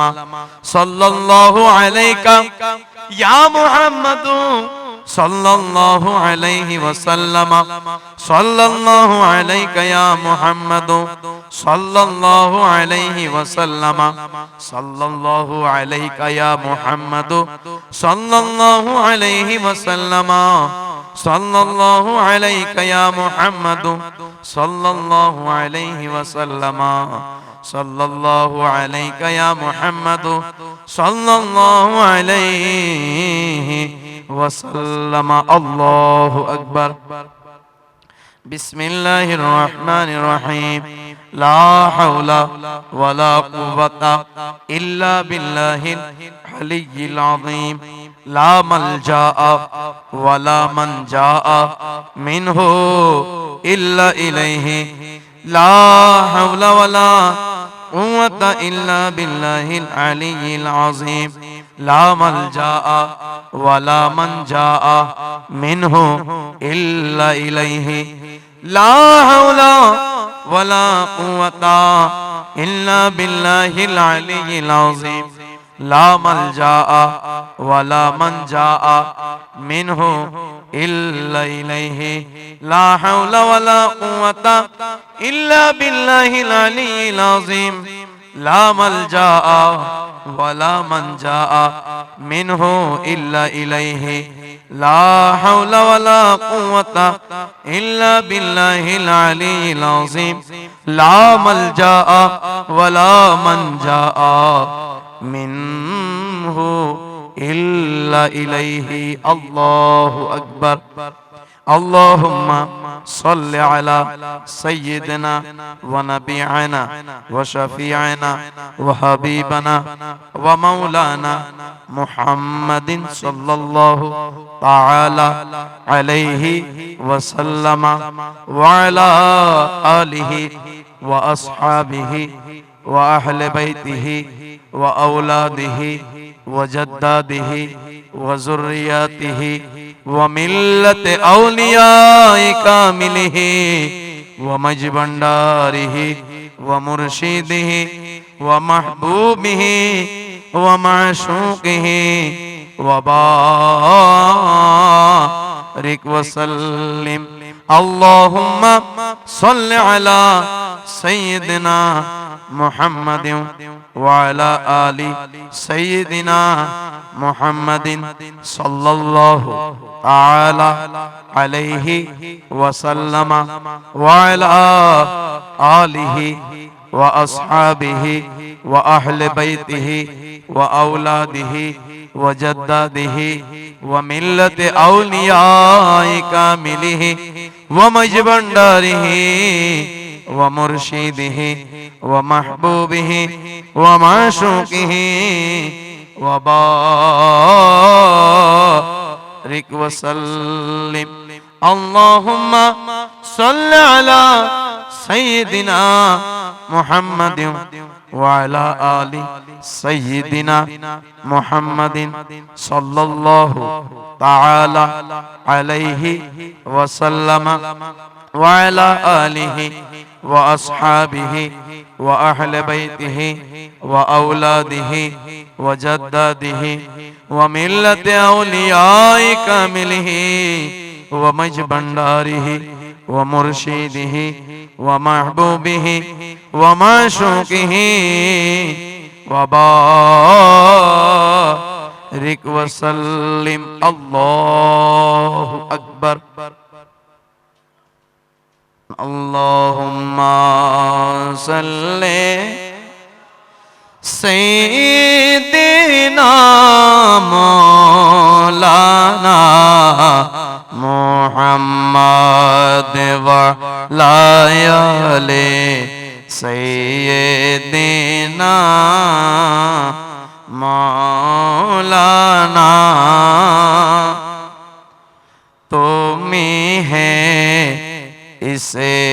صلى الله عليك يا محمد صلى الله عليه وسلم. صلى الله عليك يا محمد صلى الله عليه وسلم. صلى الله عليك يا محمد صلى الله عليه وسلم. صلى الله عليك يا محمد صلى الله عليه وسلم. صلى الله عليك يا محمد صلى الله عليه وسلم. الله أكبر. بسم الله الرحمن الرحيم. لا حول ولا قوة إلا بالله العلي العظيم. لا ملجأ ولا منجا منه إلا إليه. لا حول ولا قوة إلا بالله العلي العظيم. لا ملجأ ولا منجا منه إلا إليه. لا حول ولا قوة إلا بالله العلي العظيم. لا ملجأ ولا منجا منه إلا إليه. لا حول ولا قوة إلا بالله العلي العظيم. لا ملجأ ولا منجا منه إلا إليه. لا حول ولا قوة إلا بالله العلي العظيم. لا ملجأ ولا منجا منه إلا إليه. الله أكبر. اللهم صل على سيدنا ونبينا وشفيعنا وحبيبنا ومولانا محمد صلى الله تعالى عليه وسلم وعلى آله وأصحابه وأهل بيته وأولاده وجداده وذرياته وملة أولياء كامله ومجبنداره ومرشده ومحبوبه ومعشوقه وبارك وسلم. اللهم صل على سيدنا محمد وعلى آل سيدنا محمد صلى الله تعالى عليه وسلم وعلى آله وأصحابه وأهل بيته وأولاده وجداده وملة أولياء كامله ومجبنداره ومرشده ومحبوبه ومعشوقه وبارك وسلم. اللهم صل على سيدنا محمد وعلى آل سيدنا محمد صلى الله تعالى عليه وسلم وعلى آله وأصحابه وأهل بيته وأولاده وجداده وملة أولياء كامله ومجبنداره ومرشده ومحبوبه ومعشوقه وبارك وسلم. الله أكبر. اللهم صل سيدنا مولانا محمد وعلى آل سيدنا مولانا. তুমি হে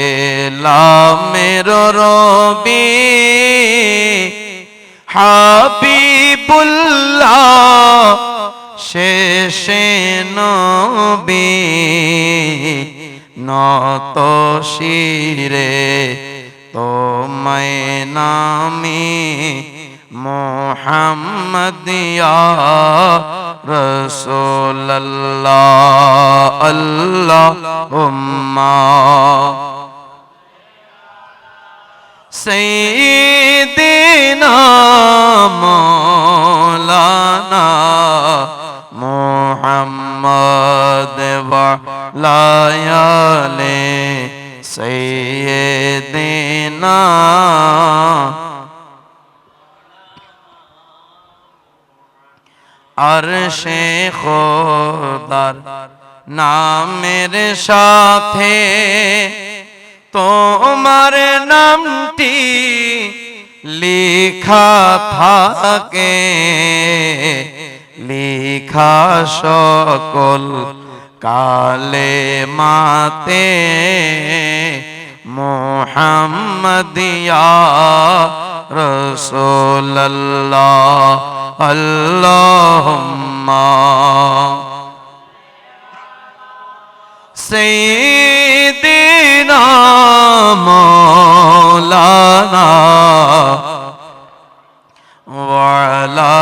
ইসলামের রবি হাবিবুল্লাহ শেষে নবী নত শিরে তোমায় নামি মুহাম্মদ ইয়া রাসূলুল্লাহ. আল্লাহুম্মা সাইয়্যিদিনা মাওলানা মুহাম্মদ ওয়া আলা আলি সাইয়্যিদিনা. আরশে খোদার নামের সাথে তোমার নামটি লিখা থাকে, লিখা সকল কালেমাতে মুহাম্মদ ইয়া রাসূলুল্লাহ. আল্লাহুম্মা সাইয়্যিদিনা মাওলানা ওয়া আলা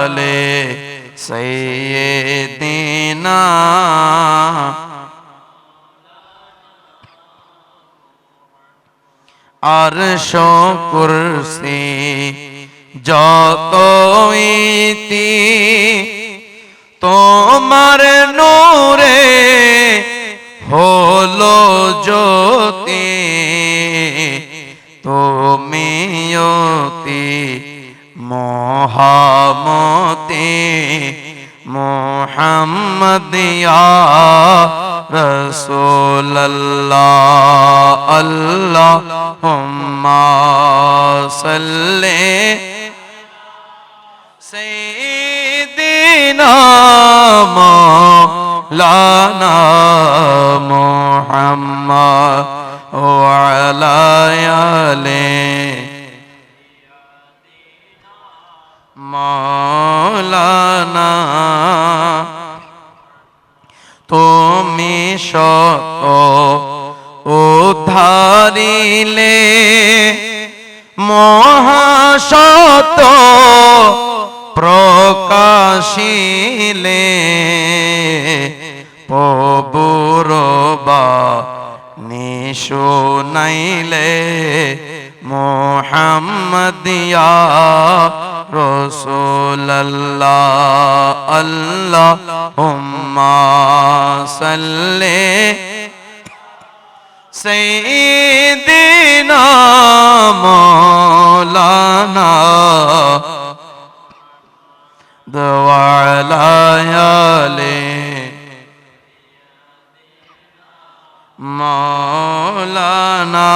আলি সাইয়্যিদিনা. আরশ কুরসি যত ইতি তোমার নূরে হলো জ্যোতি, তুমি অতি মহামতি মুহাম্মদ ইয়া রাসূলুল্লাহ. আল্লাহুম্মা সাল্লি সাইয়্যিদিনা মাওলানা মুহাম্মদ ওয়া আলা আলি মাওলানা. তুমি শত উদ্ধারিলে মহাশত প্রকাশিলে প্রভুর বাণী শুনাইলে মুহাম্মদ ইয়া রাসূলুল্লাহ. আল্লাহুম্মা সাল্লি সাইয়্যিদিনা মাওলানা ওয়া আলা আলি মাওলানা.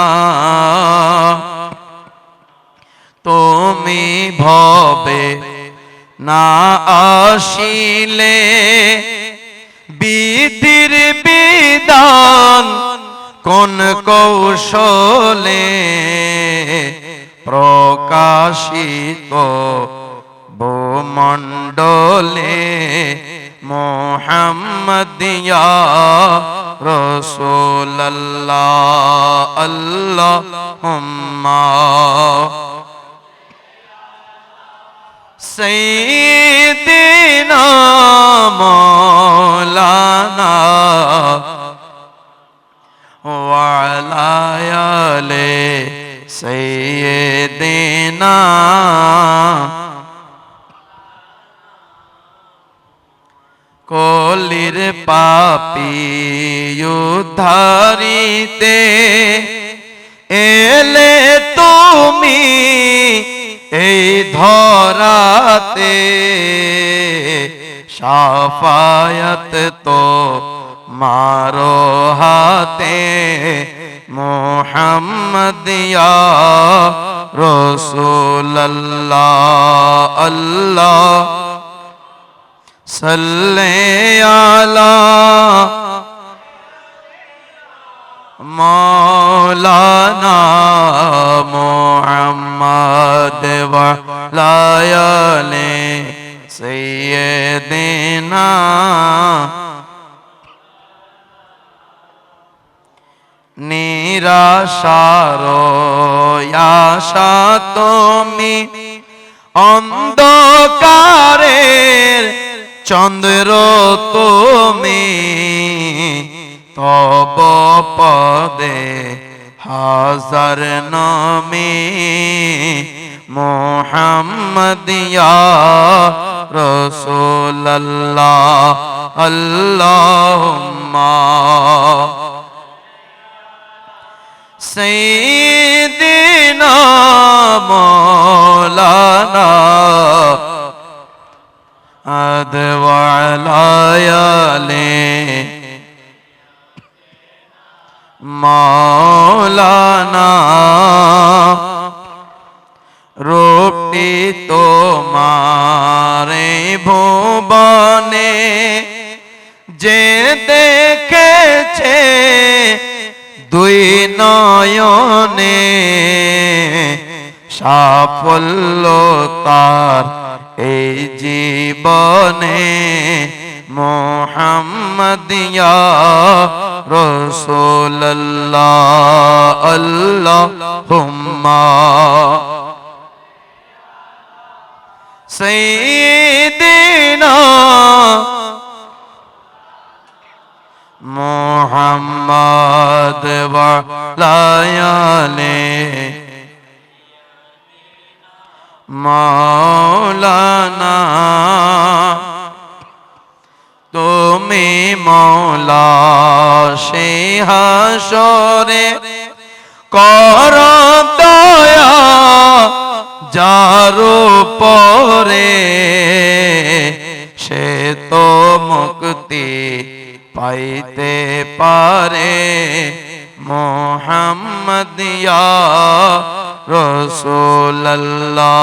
তুমি ভবে না আসিলে বিধির বিধান কোন কৌশলে প্রকাশিত ভূমণ্ডলে মোহাম্মদ ইয়া রাসূলুল্লাহ আল্লাহুম্মা সাইয়্যিদিনা মাওলানা ওয়া আলা আলি সাইয়্যিদিনা কলির পাপী উদ্ধারিতে এলে তুমি এই ধরাতে শাফায়াত তো মারো হাতে মুহাম্মদ ইয়া রাসূলুল্লাহ আল্লাহ সাল্লি আলা মাওলানা মুহাম্মদ ওয়া আলা আলি সাইয়্যিদিনা নিরাশার আশা তুমি অন্ধকারের চন্দ্র তুমি তব পদে হাজার নামে মুহাম্মদ ইয়া রাসূলুল্লাহ আল্লাহুম্মা সাইয়্যিদিনা মাওলানা আদ ওয়া আলা আলি মাওলানা রূপটি তোমারে ভুবনে যে দেখেছে দুই নয়নে সাফল্য তার এই জীবনে মুহাম্মদ ইয়া রাসূলুল্লাহ আল্লাহুম্মা সাইয়্যিদিনা মুহাম্মদ ওয়া আলা আলি মাওলানা তুমি মওলা সে হাসরে কর দয়া যার উপরে সে তো মুক্তি পাইতে পারে মুহাম্মদ ইয়া রাসূলুল্লাহ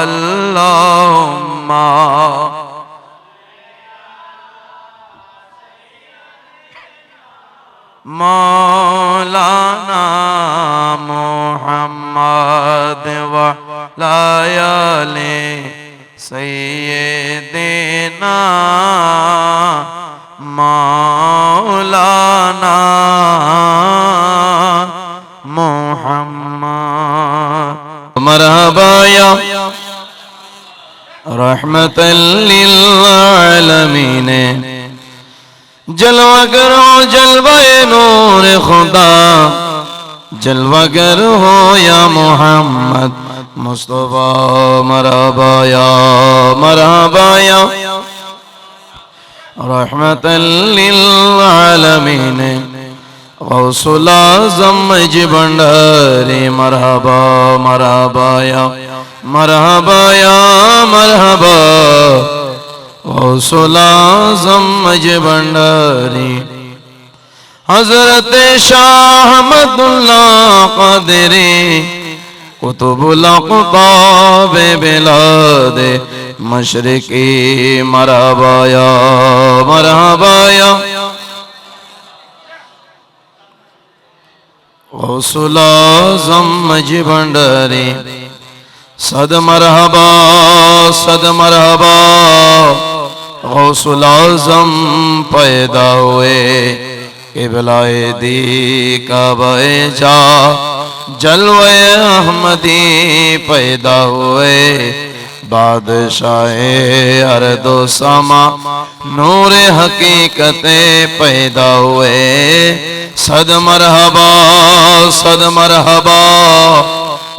আল্লাহুম্মা মাওলানা মুহাম্মদ ওয়া আলা আলি সাইয়্যিদিনা মাওলানা মুহাম্মদ মারহাবা ইয়া রাহমাতাল লিল আলামিন जलवागर हो जलवाए नूर खुदा जलवागर हो या मोहम्मद मुस्तफा मरहबा या रहमतल लिल आलमीन गौसुल आज़म मजी भंडारी मरहबा या मरहबा गौसुल आज़म मजी भंडारी हज़रत शाह अहमदुल्लाह क़ादिरी कुतुबुल अक़ताब बिलाद मशरिकी मरहबा या गौसुल आज़म मजी भंडारी सद मरहबा गौसुल आज़म पैदा हुए, क़िबलाए दी काबाए जा जलवे अहमदी पैदा हुए, बादशाहे अर्दो समा नूरे हकीकते पैदा हुए। सद मरहबा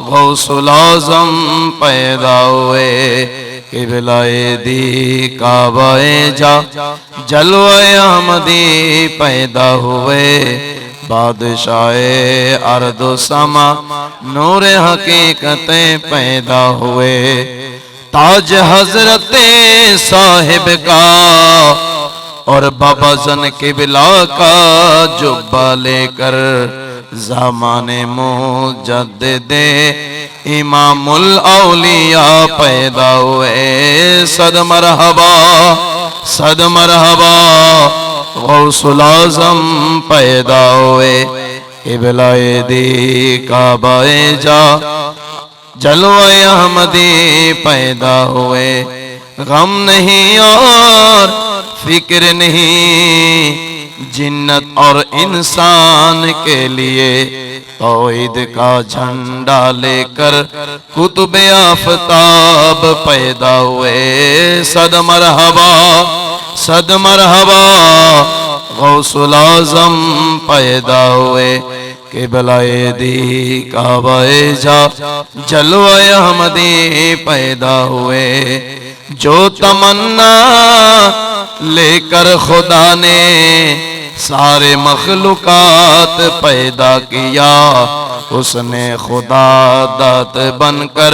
गौसुल आज़म पैदा हुए, क़िबलाए दी काबाए जा जलवे अहमदी पैदा हुए, बादशाहे अर्दो समा नूरे हकीकते पैदा हुए। ताज हजरते साहिब का और बाबा जन क़िबला का जुब्बा लेकर ज़माने मुजद्दिदे इमामुल औलिया पैदा हुए। सद मरहबा गौसुल आज़म पैदा हुए, क़िबलाए दी काबाए जा जलवे अहमदी पैदा हुए। गम नहीं और फिक्र नहीं जिन्नत और इंसान के लिए, तौहीद का झंडा लेकर कुतुबे आफताब पैदा हुए। सद मरहबा गौसुल आज़म पैदा हुए, क़िबलाए दी काबाए जा जलवे अहमदी पैदा हुए। जो तमन्ना लेकर खुदा ने सारे मखलूकात पैदा किया, उसने खुदा दात बनकर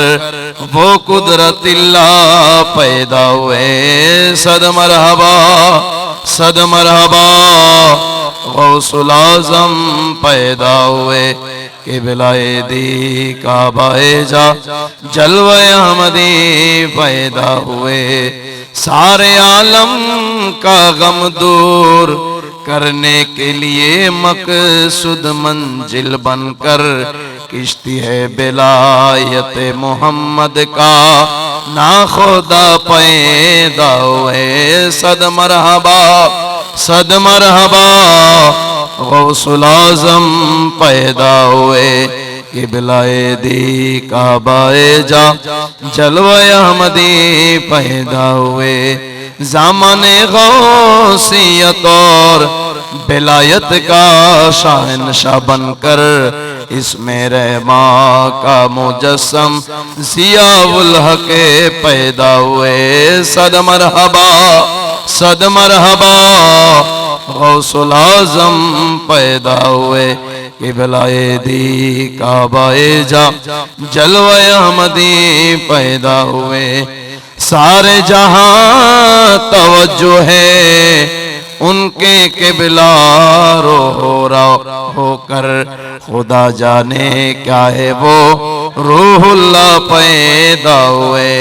वो कुदरतिल्ला पैदा हुए। सद मरहबा गौसुल आज़म पैदा हुए, क़िबलाए दी काबाए जा जलवे अहमदी पैदा हुए। सारे आलम का गम दूर करने के लिए मकसूद मंजिल बनकर किश्ती है बेलायत मोहम्मद का ना खुदा पैदा हुए। सद मरहबा गौसुल आज़म पैदा हुए, क़िबलाए दी काबाए जा जलवे अहमदी पैदा हुए। ज़माने गौसियत और बेलायत का शहंशाह बनकर इसमें रहमा का मुजस्सम ज़ियाउल हक़ पैदा हुए। सद मरहबा गौसुल आज़म पैदा हुए, क़िबलाए दी काबाए जा जलवे अहमदी पैदा हुए। सारे जहां तवज्जो है उनके क़िबला रो होकर, खुदा जाने क्या है वो रूहुल्लाह पैदा हुए।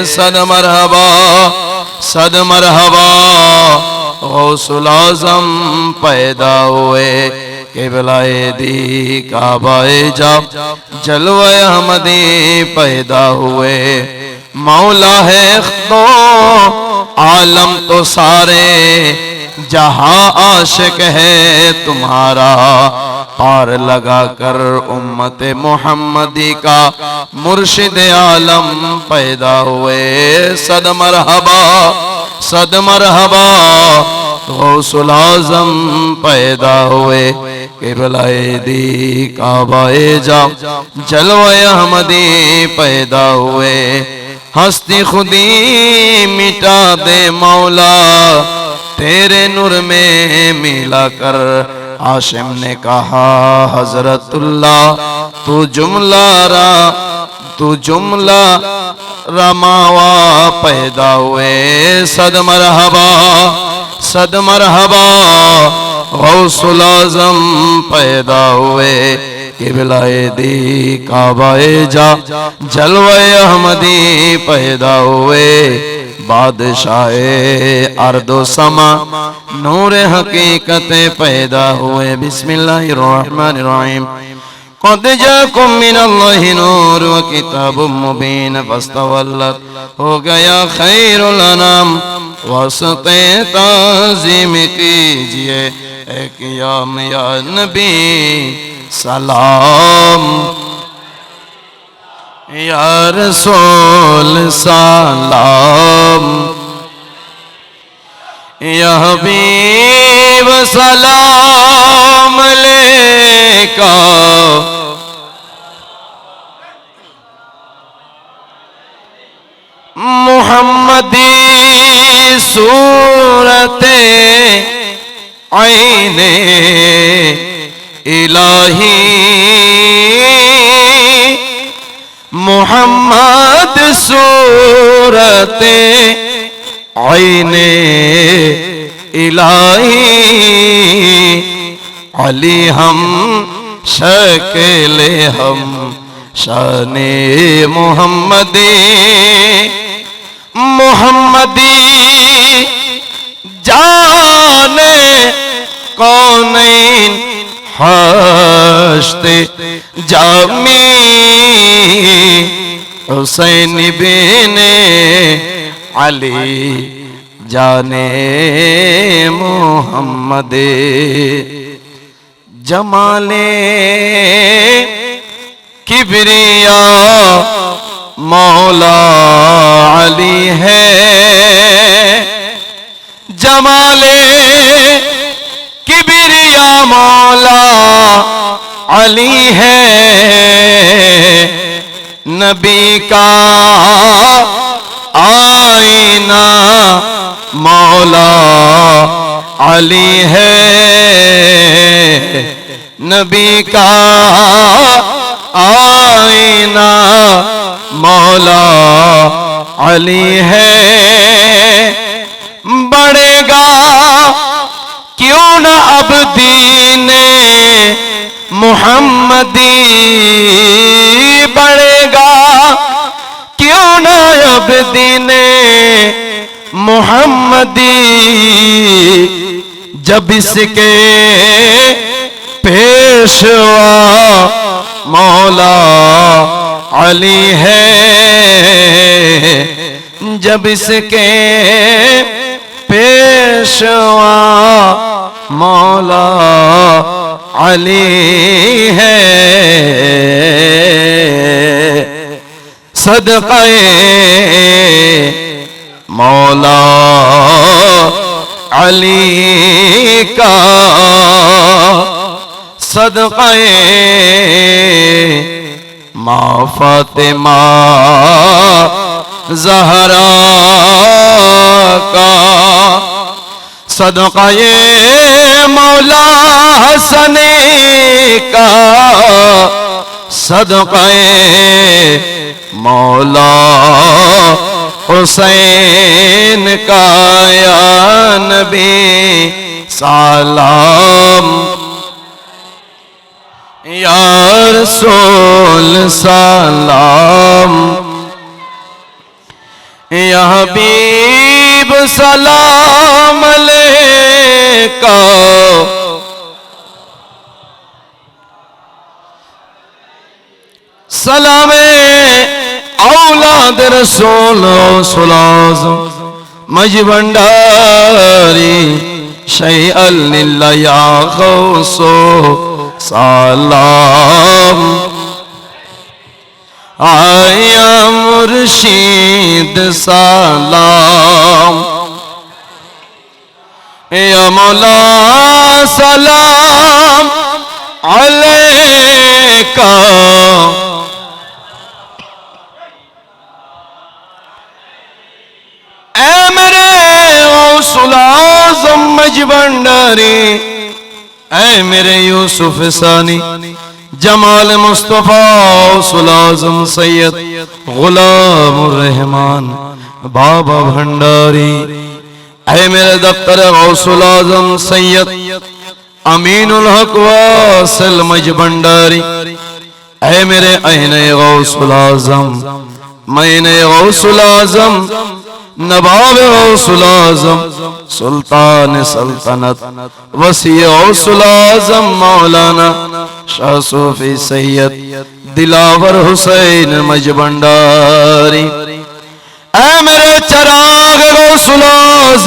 सद मरहबा गौसुल आज़म पैदा हुए, क़िबलाए दी काबाए जा जलवे अहमदी पैदा हुए। मौला है तो आलम तो सारे जहां आशिक है तुम्हारा, पार लगा कर उम्मत मोहम्मदी का मुर्शिद आलम पैदा हुए। सद मरहबा गौसुल आज़म पैदा हुए, क़िबलाए दी काबाए जा जलवे अहमदी पैदा हुए। हस्ती खुदी मिटा दे मौला तेरे नूर में मिला कर, हाशिम ने कहा हजरतुल्लाह तू जुमला रमावा पैदा हुए। सद मरहबा गौसुल आज़म पैदा हुए, क़िबलाए दी काबाए जा जलवे अहमदी पैदा हुए। बादशाहे अर्दो समा नूरे हकीकते पैदा हुए। बिस्मिल्लाहिर्रहमानिर्रहीम। क़द जाकुम मिनल्लाहि नूर व किताबुम मुबीन फस्तवल्लत हो गया खैरुल अनाम वास्ते ताज़ीम कीजिए एक या नबी सलाम, या रसूल सलाम, या हबीब सलाम अलैका। मुहम्मदी सूरते आईने इलाही, मुहम्मद सूरते आईने इलाही, अली हम शक्ल हम शाने मुहम्मदी, मुहम्मदी जाने कौनैन हस्ते जामी, हुसैन बिने अली जाने मुहम्मदे। जमाले किबरिया मौला अली है, जमाले किबरिया मौला अली है, नबी का आईना मौला अली है, नबी का आईना मौला अली है। बढ़ेगा क्यों न अब दीने मुहम्मदी, बढ़ेगा क्यों न अब दीने मुहम्मदी, जब इसके पेशवा मौला अली है, जब इसके पेशवा मौला अली है। सदक़े मौला अली का, सदक़े माँ फातिमा ज़हरा का, सदक़े मौला हसन का, सदक़े मौला हुसैन का, या नबी सलाम, या रसूल सलाम, या हबीब सलाम अलैका। सलामे औलाद रसूल सलाम मजबंडारी शैअल लिल्ला या गौसो सलाम, आया मुर्शीद सलाम, या मौला सलाम अलैका। ऐ मेरे गौसुल आज़म मजबंडारी, ऐ मेरे यूसुफ सानी जमाल मुस्तफा गौसुल आज़म सैयद गुलामुर रहमान बाबा भंडारी, ऐ मेरे दफ्तर गौसुल आज़म सैयद अमीनुल हक वासिल मजबंडारी, ऐ मेरे अहने गौसुल आज़म मैंने गौसुल आज़म नवाब गौसुल आज़म सुल्तान सल्तनत वसी गौसुल आज़म मौलाना शाह सूफी सैयद दिलावर हुसैन मजबंडारी, ऐ मेरे चराग गौसुल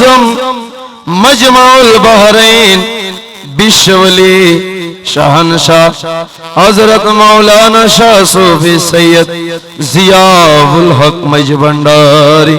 आजम मजमाउल बहरैन विश्ववली शहनशाह हजरत मौलाना शाह सूफी सैयद जियाउल हक मजभंडारी